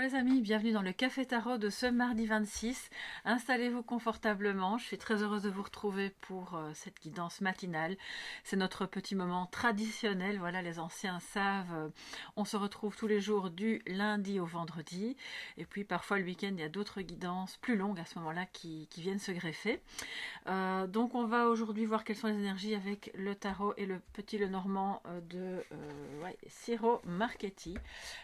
les amis, bienvenue dans le Café Tarot de ce mardi 26. Installez-vous confortablement, je suis très heureuse de vous retrouver pour cette guidance matinale. C'est notre petit moment traditionnel, voilà, les anciens savent, on se retrouve tous les jours du lundi au vendredi. Et puis parfois le week-end, il y a d'autres guidances plus longues à ce moment-là qui viennent se greffer. Donc on va aujourd'hui voir quelles sont les énergies avec le tarot et le petit Lenormand de Ciro Marchetti.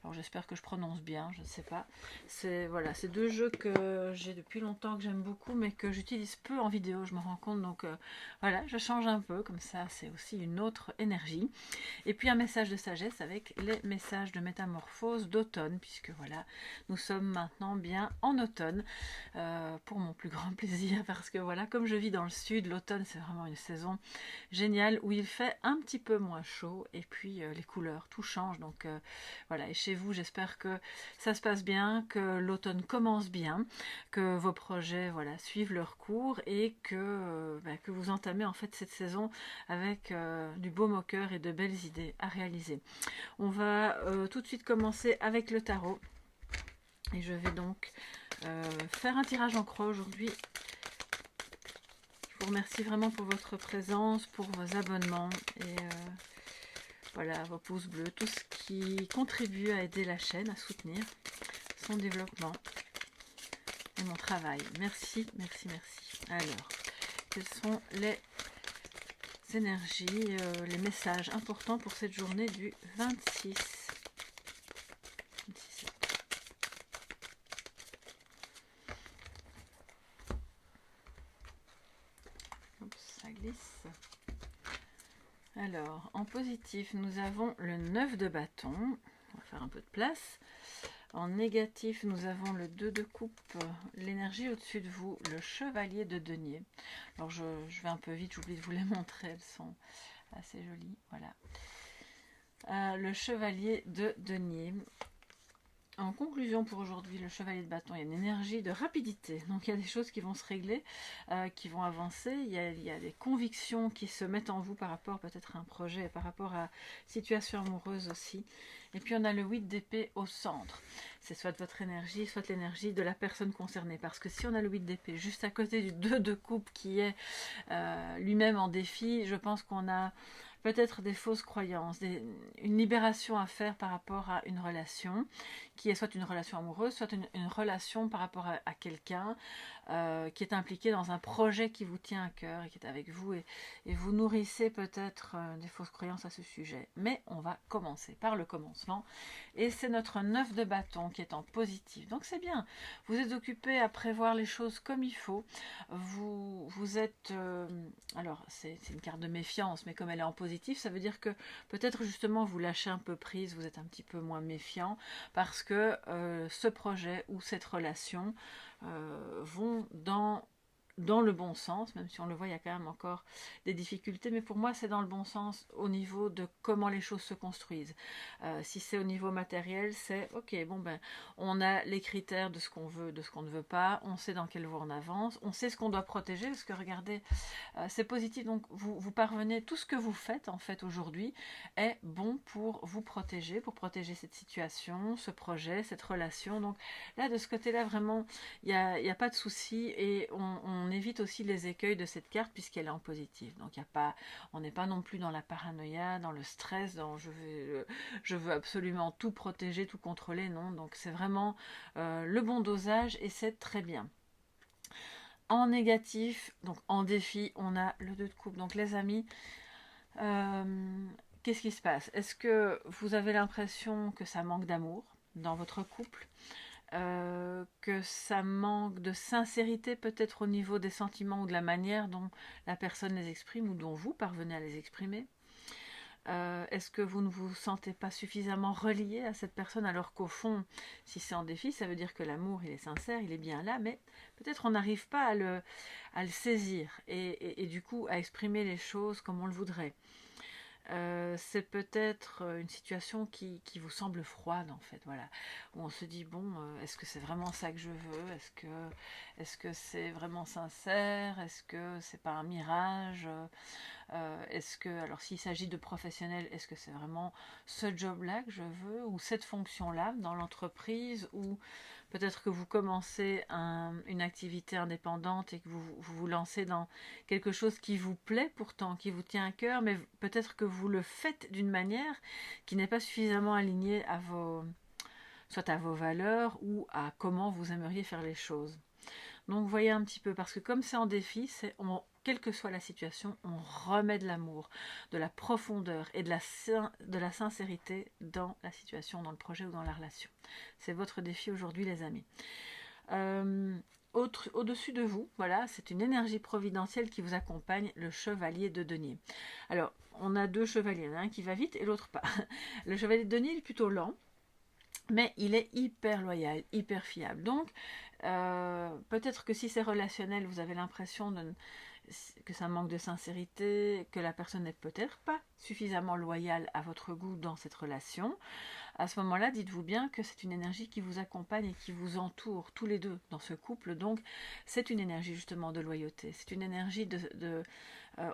Alors j'espère que je prononce bien, je ne sais pas. C'est voilà, c'est deux jeux que j'ai depuis longtemps, que j'aime beaucoup, mais que j'utilise peu en vidéo, je me rends compte. Donc voilà, je change un peu, comme ça c'est aussi une autre énergie. Et puis un message de sagesse avec les messages de métamorphose d'automne, puisque voilà, nous sommes maintenant bien en automne, pour mon plus grand plaisir, parce que voilà, comme je vis dans le sud, l'automne c'est vraiment une saison géniale où il fait un petit peu moins chaud, et puis les couleurs, tout change. Donc voilà, et chez vous, j'espère que ça se passe bien, que l'automne commence bien, que vos projets voilà, suivent leur cours, et que vous entamez en fait cette saison avec du baume au cœur et de belles idées à réaliser. On va tout de suite commencer avec le tarot. Et je vais donc faire un tirage en croix aujourd'hui. Je vous remercie vraiment pour votre présence, pour vos abonnements et voilà, vos pouces bleus, tout ce qui contribue à aider la chaîne, à soutenir son développement et mon travail. Merci, merci, merci. Alors, quelles sont les énergies, les messages importants pour cette journée du 26 septembre. Oups, ça glisse. Alors, en positif, nous avons le 9 de bâton. On va faire un peu de place. En négatif, nous avons le 2 de coupe, l'énergie au-dessus de vous, le chevalier de denier. Alors, je vais un peu vite, j'oublie de vous les montrer, elles sont assez jolies. Voilà. Le chevalier de denier. En conclusion pour aujourd'hui, le chevalier de bâton, il y a une énergie de rapidité. Donc il y a des choses qui vont se régler, qui vont avancer. Il y a des convictions qui se mettent en vous par rapport peut-être à un projet, par rapport à situation amoureuse aussi. Et puis on a le 8 d'épée au centre. C'est soit votre énergie, soit l'énergie de la personne concernée. Parce que si on a le 8 d'épée juste à côté du 2 de coupe qui est lui-même en défi, je pense qu'on a peut-être des fausses croyances, une libération à faire par rapport à une relation, qui est soit une relation amoureuse, soit une relation par rapport à quelqu'un qui est impliqué dans un projet qui vous tient à cœur et qui est avec vous, et vous nourrissez peut-être des fausses croyances à ce sujet. Mais on va commencer par le commencement, et c'est notre 9 de bâton qui est en positif. Donc c'est bien, vous êtes occupé à prévoir les choses comme il faut, vous êtes... alors c'est une carte de méfiance, mais comme elle est en positif, ça veut dire que peut-être justement vous lâchez un peu prise, vous êtes un petit peu moins méfiant, parce que ce projet ou cette relation vont dans le bon sens, même si on le voit, il y a quand même encore des difficultés, mais pour moi c'est dans le bon sens au niveau de comment les choses se construisent. Si c'est au niveau matériel, c'est ok, bon ben on a les critères de ce qu'on veut, de ce qu'on ne veut pas, on sait dans quelle voie on avance, on sait ce qu'on doit protéger, parce que regardez, c'est positif, donc vous parvenez, tout ce que vous faites en fait aujourd'hui est bon pour vous protéger, pour protéger cette situation, ce projet, cette relation. Donc là, de ce côté-là, vraiment, il n'y a pas de souci, et on évite aussi les écueils de cette carte puisqu'elle est en positif. Donc il y a pas, on n'est pas non plus dans la paranoïa, dans le stress, dans je veux absolument tout protéger, tout contrôler, non. Donc c'est vraiment le bon dosage, et c'est très bien. En négatif, donc en défi, on a le 2 de coupe. Donc les amis, qu'est-ce qui se passe? Est-ce que vous avez l'impression que ça manque d'amour dans votre couple, que ça manque de sincérité peut-être au niveau des sentiments ou de la manière dont la personne les exprime ou dont vous parvenez à les exprimer? Est-ce que vous ne vous sentez pas suffisamment relié à cette personne, alors qu'au fond, si c'est en défi, ça veut dire que l'amour il est sincère, il est bien là, mais peut-être on n'arrive pas à le saisir, et du coup à exprimer les choses comme on le voudrait. c'est peut-être une situation qui vous semble froide en fait, voilà, où on se dit bon, est-ce que c'est vraiment ça que je veux, est-ce que c'est vraiment sincère, est-ce que c'est pas un mirage, est-ce que, alors s'il s'agit de professionnels, est-ce que c'est vraiment ce job-là que je veux, ou cette fonction-là dans l'entreprise, ou peut-être que vous commencez une activité indépendante et que vous lancez dans quelque chose qui vous plaît pourtant, qui vous tient à cœur, mais peut-être que vous le faites d'une manière qui n'est pas suffisamment alignée soit à vos valeurs ou à comment vous aimeriez faire les choses. Donc voyez un petit peu, parce que comme c'est en défi, quelle que soit la situation, on remet de l'amour, de la profondeur et de la sincérité dans la situation, dans le projet ou dans la relation. C'est votre défi aujourd'hui, les amis. Au-dessus de vous, voilà, c'est une énergie providentielle qui vous accompagne, le chevalier de denier. Alors, on a deux chevaliers, il y en a un qui va vite et l'autre pas. Le chevalier de denier est plutôt lent, mais il est hyper loyal, hyper fiable. Donc, peut-être que si c'est relationnel, vous avez l'impression que ça manque de sincérité, que la personne n'est peut-être pas suffisamment loyale à votre goût dans cette relation. À ce moment-là, dites-vous bien que c'est une énergie qui vous accompagne et qui vous entoure tous les deux dans ce couple. Donc, c'est une énergie justement de loyauté. C'est une énergie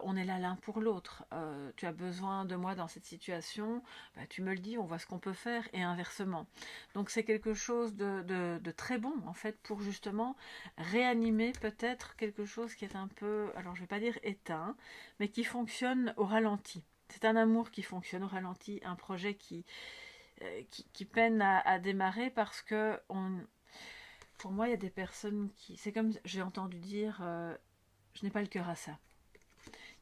on est là l'un pour l'autre. Tu as besoin de moi dans cette situation, bah, tu me le dis, on voit ce qu'on peut faire, et inversement. Donc, c'est quelque chose de très bon, en fait, pour justement réanimer peut-être quelque chose qui est un peu, alors je ne vais pas dire éteint, mais qui fonctionne au ralenti. C'est un amour qui fonctionne au ralenti, un projet qui peine à démarrer parce que pour moi il y a des personnes c'est comme j'ai entendu dire, je n'ai pas le cœur à ça.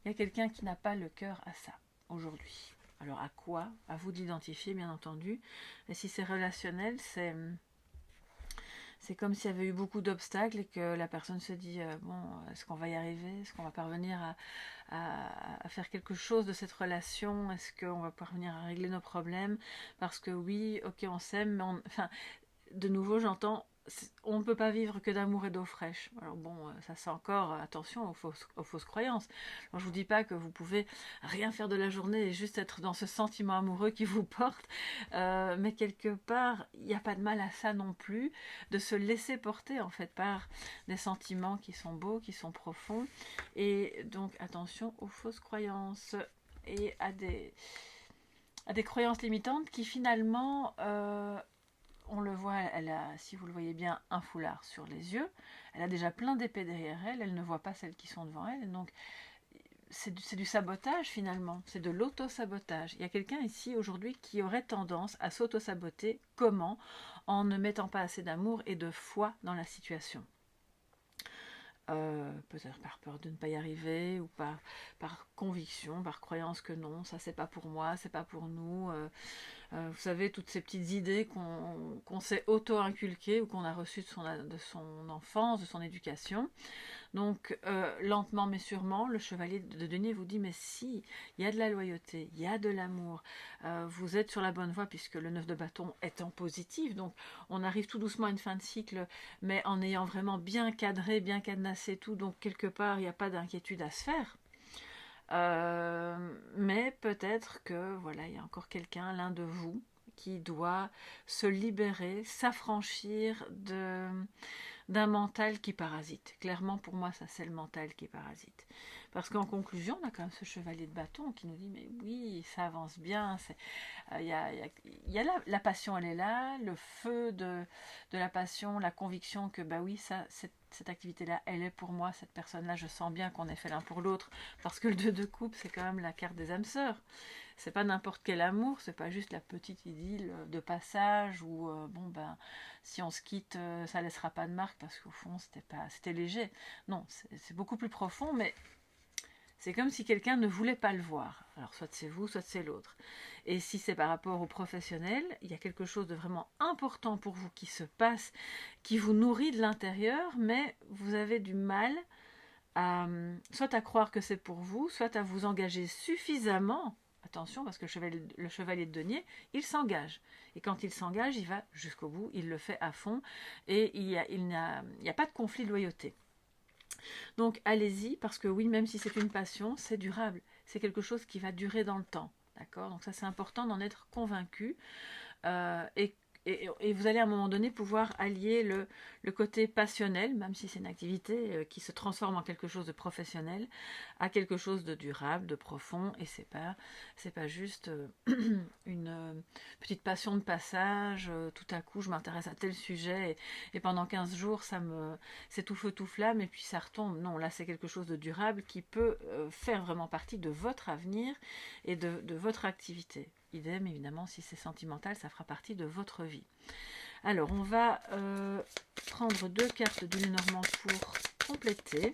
Il y a quelqu'un qui n'a pas le cœur à ça aujourd'hui. Alors à quoi? À vous d'identifier, bien entendu. Et si c'est relationnel, c'est comme s'il y avait eu beaucoup d'obstacles et que la personne se dit bon, est-ce qu'on va y arriver? Est-ce qu'on va parvenir à faire quelque chose de cette relation? Est-ce qu'on va parvenir à régler nos problèmes? Parce que oui, ok, on s'aime, mais enfin, de nouveau, j'entends, on ne peut pas vivre que d'amour et d'eau fraîche. Alors bon, ça c'est encore, attention aux fausses croyances. Alors, je vous dis pas que vous pouvez rien faire de la journée et juste être dans ce sentiment amoureux qui vous porte, mais quelque part, il n'y a pas de mal à ça non plus, de se laisser porter en fait par des sentiments qui sont beaux, qui sont profonds, et donc attention aux fausses croyances et à des croyances limitantes qui finalement on le voit, elle a, si vous le voyez bien, un foulard sur les yeux. Elle a déjà plein d'épées derrière elle. Elle ne voit pas celles qui sont devant elle. Donc, c'est du sabotage finalement. C'est de l'auto-sabotage. Il y a quelqu'un ici aujourd'hui qui aurait tendance à s'auto-saboter. Comment? En ne mettant pas assez d'amour et de foi dans la situation. Peut-être par peur de ne pas y arriver, ou par conviction, par croyance que non, ça c'est pas pour moi, c'est pas pour nous. Vous savez, toutes ces petites idées qu'on s'est auto-inculquées ou qu'on a reçues de son enfance, de son éducation. Donc, lentement mais sûrement, le chevalier de denier vous dit, mais si, il y a de la loyauté, il y a de l'amour, vous êtes sur la bonne voie puisque le 9 de bâton est en positif, donc on arrive tout doucement à une fin de cycle, mais en ayant vraiment bien cadré, bien cadenassé tout, donc quelque part, il n'y a pas d'inquiétude à se faire. Mais peut-être que voilà, il y a encore quelqu'un, l'un de vous, qui doit se libérer, s'affranchir d'un mental qui parasite. Clairement, pour moi, ça c'est le mental qui parasite. Parce qu'en conclusion, on a quand même ce chevalier de bâton qui nous dit, mais oui, ça avance bien, il y a la passion, elle est là, le feu de la passion, la conviction que, bah oui, cette activité-là, elle est pour moi, cette personne-là, je sens bien qu'on est fait l'un pour l'autre, parce que le 2 de coupe, c'est quand même la carte des âmes sœurs. C'est pas n'importe quel amour, c'est pas juste la petite idylle de passage où, bon ben, si on se quitte, ça laissera pas de marque, parce qu'au fond, c'était léger. Non, c'est beaucoup plus profond, mais c'est comme si quelqu'un ne voulait pas le voir. Alors soit c'est vous, soit c'est l'autre. Et si c'est par rapport aux professionnels, il y a quelque chose de vraiment important pour vous qui se passe, qui vous nourrit de l'intérieur, mais vous avez du mal soit à croire que c'est pour vous, soit à vous engager suffisamment. Attention, parce que le chevalier de denier, il s'engage. Et quand il s'engage, il va jusqu'au bout, il le fait à fond, et il n'y a pas de conflit de loyauté. Donc allez-y, parce que oui, même si c'est une passion, c'est durable. C'est quelque chose qui va durer dans le temps. D'accord? Donc ça, c'est important d'en être convaincu. Et vous allez à un moment donné pouvoir allier le côté passionnel, même si c'est une activité qui se transforme en quelque chose de professionnel, à quelque chose de durable, de profond, et c'est pas juste une petite passion de passage, tout à coup je m'intéresse à tel sujet, et pendant 15 jours c'est tout feu tout flamme, et puis ça retombe. Non, là c'est quelque chose de durable qui peut faire vraiment partie de votre avenir et de votre activité. Idem, évidemment, si c'est sentimental, ça fera partie de votre vie. Alors, on va prendre 2 cartes du Lenormand pour compléter.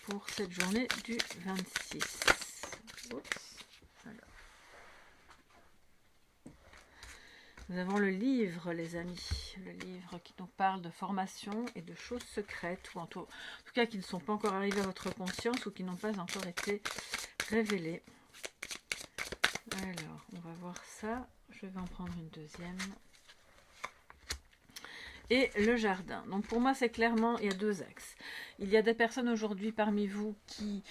Pour cette journée du 26. Oups. Alors. Nous avons le livre, les amis. Le livre qui nous parle de formation et de choses secrètes, ou en tout cas qui ne sont pas encore arrivées à votre conscience ou qui n'ont pas encore été révélées. Alors, on va voir ça. Je vais en prendre une deuxième. Et le jardin. Donc pour moi, c'est clairement, il y a 2 axes. Il y a des personnes aujourd'hui parmi vous qui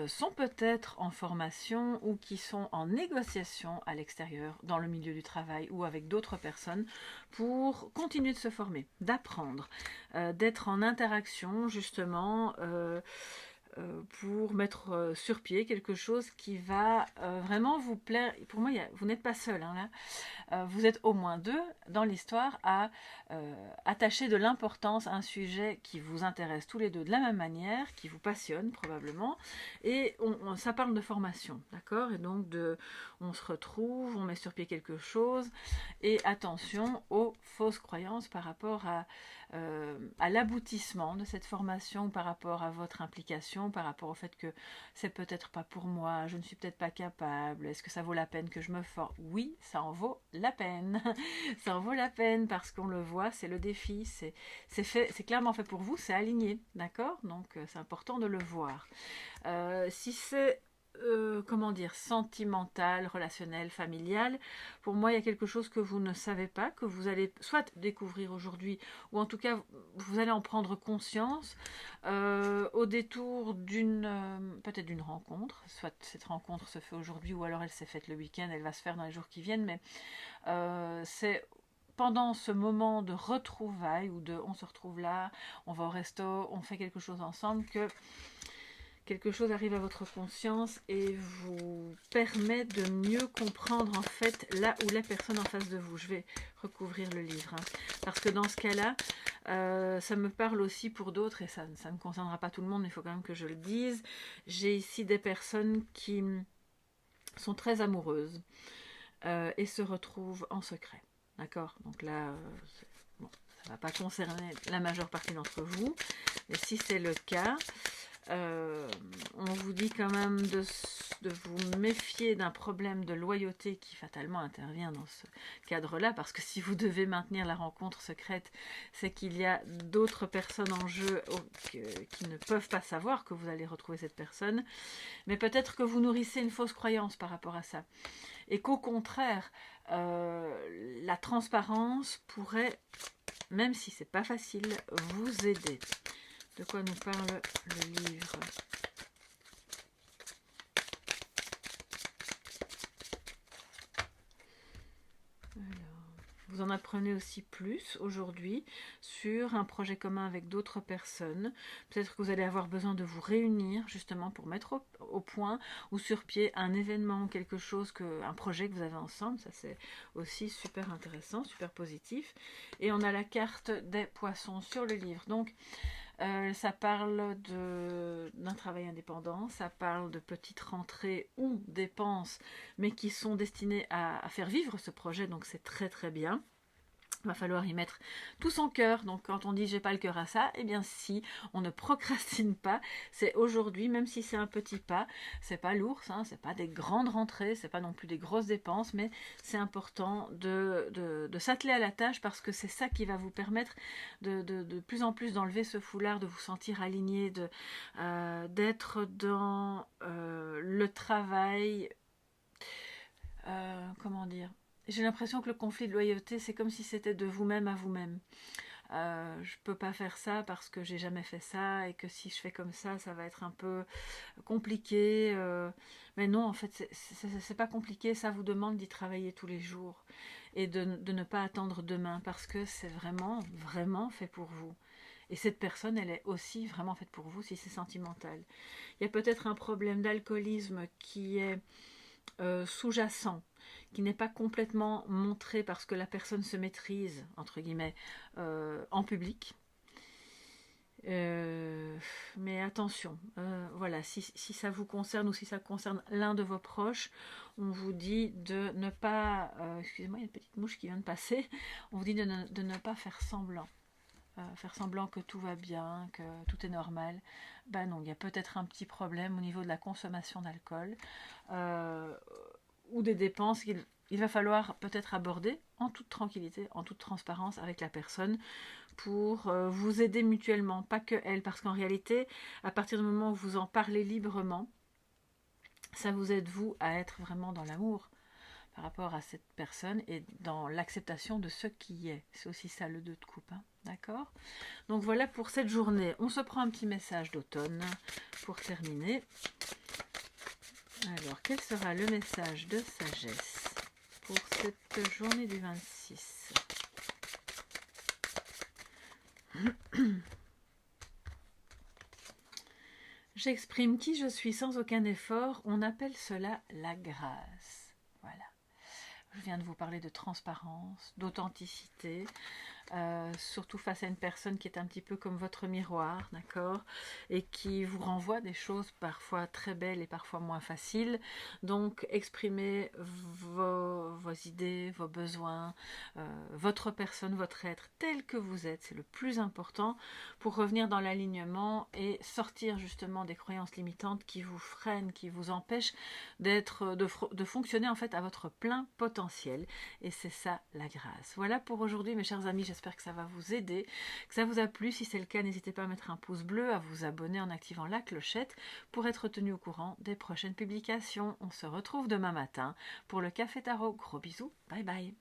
sont peut-être en formation ou qui sont en négociation à l'extérieur, dans le milieu du travail ou avec d'autres personnes, pour continuer de se former, d'apprendre, d'être en interaction justement pour mettre sur pied quelque chose qui va vraiment vous plaire. Pour moi, vous n'êtes pas seul hein, là. Vous êtes au moins 2 dans l'histoire à attacher de l'importance à un sujet qui vous intéresse tous les 2 de la même manière, qui vous passionne probablement, et ça parle de formation, d'accord? Et donc on se retrouve, on met sur pied quelque chose, et attention aux fausses croyances par rapport à l'aboutissement de cette formation, par rapport à votre implication, par rapport au fait que c'est peut-être pas pour moi, je ne suis peut-être pas capable, est-ce que ça vaut la peine que je me forme? Oui, ça en vaut la peine. Ça en vaut la peine parce qu'on le voit, c'est le défi, c'est clairement fait pour vous, c'est aligné, d'accord? Donc c'est important de le voir. Si c'est comment dire, sentimental, relationnel, familial, pour moi il y a quelque chose que vous ne savez pas, que vous allez soit découvrir aujourd'hui, ou en tout cas vous allez en prendre conscience au détour peut-être d'une rencontre, soit cette rencontre se fait aujourd'hui ou alors elle s'est faite le week-end, elle va se faire dans les jours qui viennent, mais c'est pendant ce moment de retrouvailles ou de on se retrouve là, on va au resto, on fait quelque chose ensemble, que quelque chose arrive à votre conscience et vous permet de mieux comprendre en fait là où la personne en face de vous. Je vais recouvrir le livre hein, parce que dans ce cas-là, ça me parle aussi pour d'autres et ça ne concernera pas tout le monde, mais il faut quand même que je le dise. J'ai ici des personnes qui sont très amoureuses et se retrouvent en secret. D'accord? Donc là, bon, ça ne va pas concerner la majeure partie d'entre vous, mais si c'est le cas, on vous dit quand même de vous méfier d'un problème de loyauté qui fatalement intervient dans ce cadre-là, parce que si vous devez maintenir la rencontre secrète, c'est qu'il y a d'autres personnes en jeu qui ne peuvent pas savoir que vous allez retrouver cette personne, mais peut-être que vous nourrissez une fausse croyance par rapport à ça, et qu'au contraire, la transparence pourrait, même si c'est pas facile, vous aider. De quoi nous parle le livre? Alors, vous en apprenez aussi plus aujourd'hui sur un projet commun avec d'autres personnes. Peut-être que vous allez avoir besoin de vous réunir justement pour mettre au point ou sur pied un événement, quelque chose, un projet que vous avez ensemble. Ça c'est aussi super intéressant, super positif. Et on a la carte des poissons sur le livre. Donc ça parle d'un travail indépendant, ça parle de petites rentrées ou dépenses, mais qui sont destinées à faire vivre ce projet, donc c'est très très bien. Il va falloir y mettre tout son cœur. Donc quand on dit j'ai pas le cœur à ça, eh bien si, on ne procrastine pas. C'est aujourd'hui, même si c'est un petit pas, c'est pas lourd, hein, c'est pas des grandes rentrées, c'est pas non plus des grosses dépenses, mais c'est important de s'atteler à la tâche parce que c'est ça qui va vous permettre de plus en plus d'enlever ce foulard, de vous sentir aligné, d'être dans le travail. Comment dire? J'ai l'impression que le conflit de loyauté, c'est comme si c'était de vous-même à vous-même. je peux pas faire ça parce que j'ai jamais fait ça et que si je fais comme ça va être un peu compliqué. Mais non, en fait, c'est pas compliqué, ça vous demande d'y travailler tous les jours et de ne pas attendre demain parce que c'est vraiment, vraiment fait pour vous. Et cette personne, elle est aussi vraiment faite pour vous si c'est sentimental. Il y a peut-être un problème d'alcoolisme qui est sous-jacent, qui n'est pas complètement montré parce que la personne se maîtrise, entre guillemets, en public. Mais attention, voilà, si ça vous concerne ou si ça concerne l'un de vos proches, on vous dit de ne pas, excusez-moi, il y a une petite mouche qui vient de passer, on vous dit de ne pas faire semblant. Faire semblant que tout va bien, que tout est normal. Ben non, il y a peut-être un petit problème au niveau de la consommation d'alcool ou des dépenses qu'il va falloir peut-être aborder en toute tranquillité, en toute transparence avec la personne pour vous aider mutuellement, pas que elle, parce qu'en réalité, à partir du moment où vous en parlez librement, ça vous aide vous à être vraiment dans l'amour par rapport à cette personne et dans l'acceptation de ce qui est. C'est aussi ça le 2 de coupe, hein, d'accord? Donc voilà pour cette journée. On se prend un petit message d'automne pour terminer. Alors, quel sera le message de sagesse pour cette journée du 26? J'exprime qui je suis sans aucun effort. On appelle cela la grâce. Voilà. Je viens de vous parler de transparence, d'authenticité, surtout face à une personne qui est un petit peu comme votre miroir, d'accord, et qui vous renvoie des choses parfois très belles et parfois moins faciles. Donc exprimez vos idées, vos besoins, votre personne, votre être tel que vous êtes, c'est le plus important pour revenir dans l'alignement et sortir justement des croyances limitantes qui vous freinent, qui vous empêchent de fonctionner en fait à votre plein potentiel. Et c'est ça la grâce. Voilà pour aujourd'hui mes chers amis, j'espère que ça va vous aider, que ça vous a plu. Si c'est le cas, n'hésitez pas à mettre un pouce bleu, à vous abonner en activant la clochette pour être tenu au courant des prochaines publications. On se retrouve demain matin pour le Café Tarot. Gros bisous, bye bye.